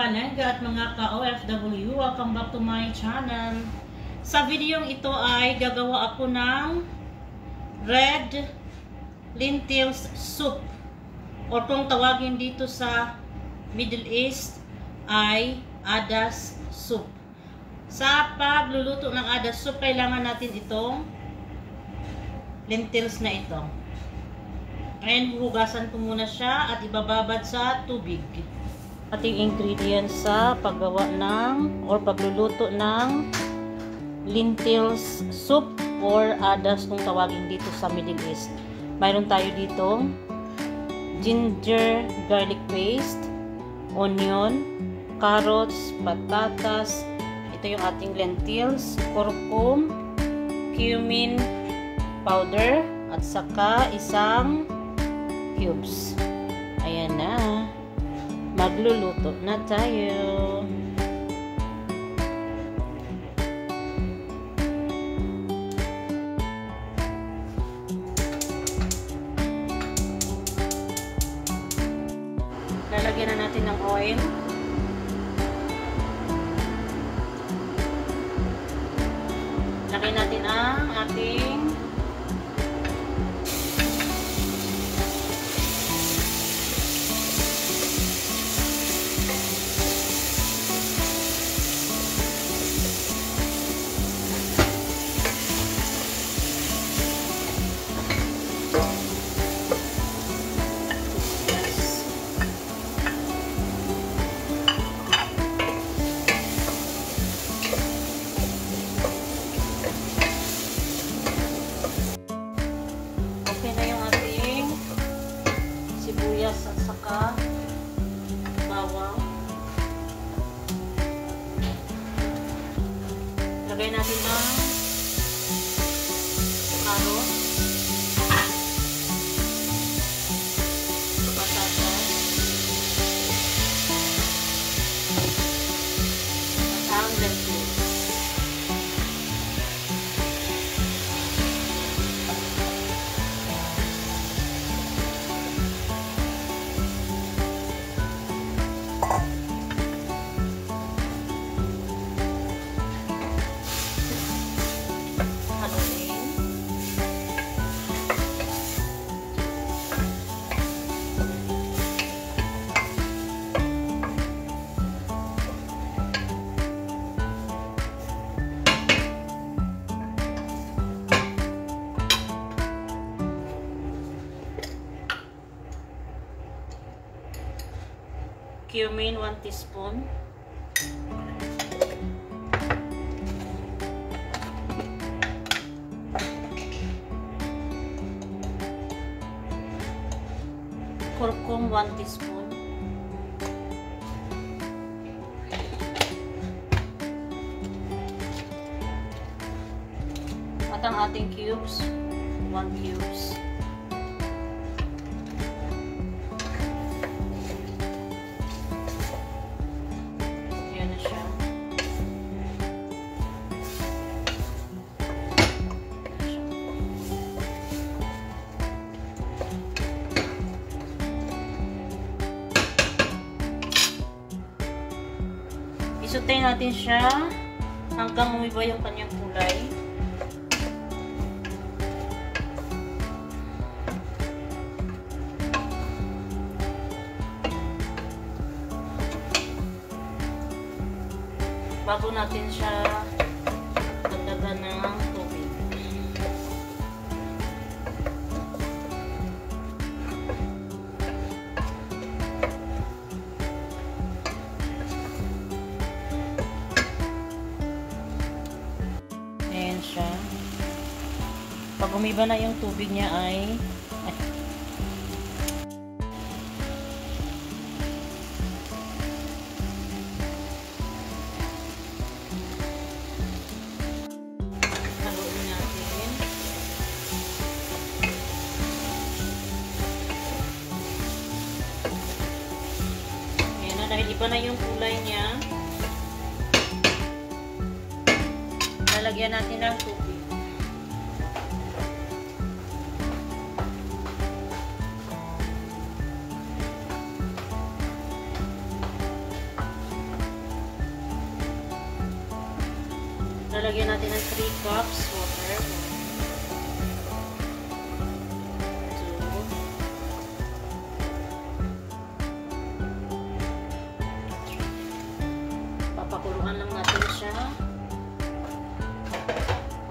ka-Nega at mga ka-OFW, welcome back to my channel. Sa videong ito ay gagawa ako ng red lentils soup, o kung tawagin dito sa Middle East ay adas soup. Sa pagluluto ng adas soup, kailangan natin itong lentils na ito. Ngayon, huhugasan ko muna siya at ibababad sa tubig. Ating ingredients sa paggawa ng or pagluluto ng lentils soup or adas kung tawagin dito sa Middle East. Mayroon tayo dito ginger garlic paste, onion, carrots, patatas, ito yung ating lentils, curcum, cumin powder, at saka isang cubes. Ayan na. Magluluto na tayo. Lalagyan na natin ng oil. Lagyan natin ang ating at saka bawang. Lagay natin ng carrot, patatas, at ang lentils. Cumin 1 teaspoon. Curcum 1 teaspoon. At ang ating cubes, 1 cubes. Isutay natin siya hanggang umiba yung kanyang kulay. Bago natin siya dagdagan ng tubig. Siya. Pag umiba na yung tubig niya ay haluin natin. Ayan na, dahil iba na yung kulay niya, lalagyan natin ng tubig. lalagyan natin ng 3 cups water. 1, 2, 3. Papakuluan lang natin siya.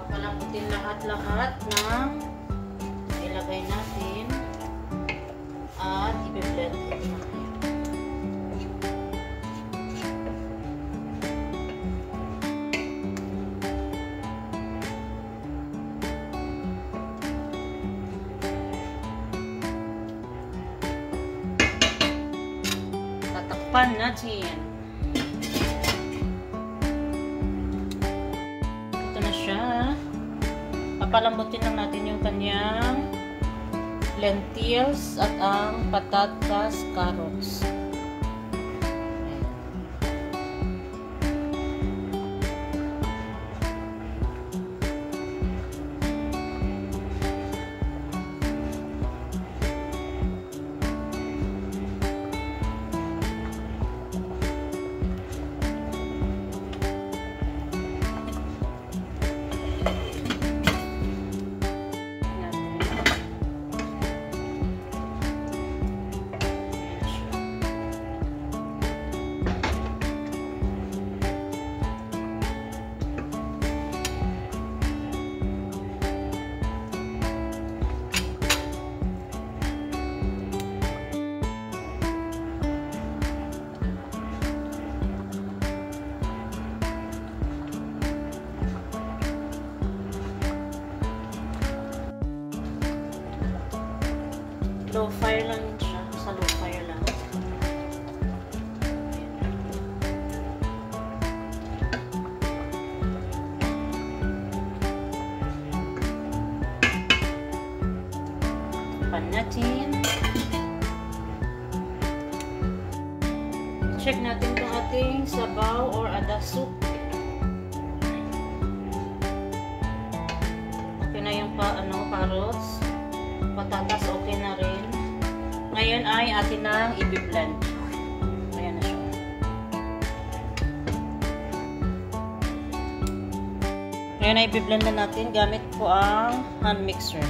Papalambutin lahat-lahat ng ilagay natin at i-blend natin. Tatakpan natin. Ito na siya. Papalambutin lang natin yung kanyang lentils at ang patatas, carrots. Low fire lang siya. Sa low fire lang. Pan natin. Check natin kung ating sabaw or ada soup. Okay na yung carrots. Patatas okay na rin. Ngayon ay atin nang i-blend. Ayan na siya. Ngayon ay i-blend na natin gamit ko ang hand mixer.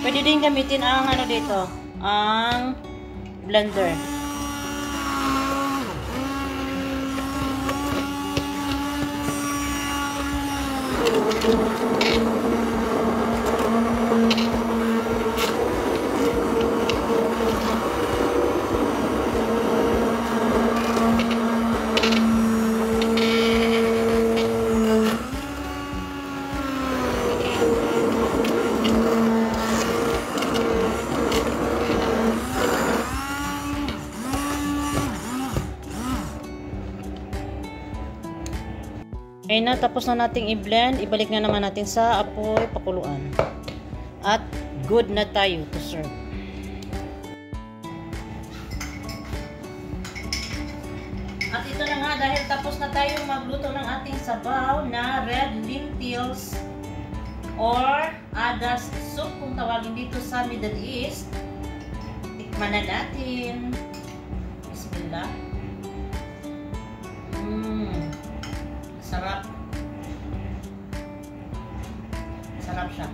Pwede din gamitin ang dito, ang blender. Ayun na, tapos na nating i-blend. Ibalik na naman natin sa apoy pakuluan. At good na tayo to serve. At ito na nga, dahil tapos na tayong magluto ng ating sabaw na red lentils or adas soup kung tawagin dito sa Middle East. Tikman na natin. Bismillah. Sarap. Sarap siya.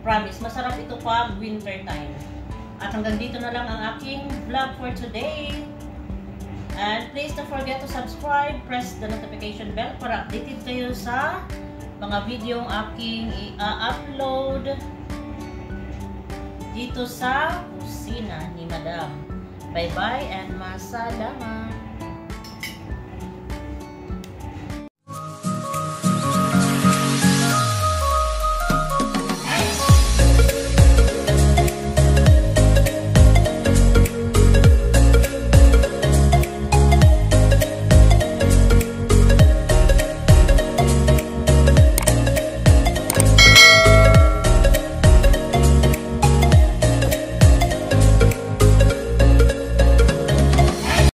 Promise, masarap ito pag winter time. At hanggang dito na lang ang aking vlog for today. And please don't forget to subscribe, press the notification bell para updated kayo sa mga video aking i-upload dito sa kusina ni Madam. Bye-bye and masalamat!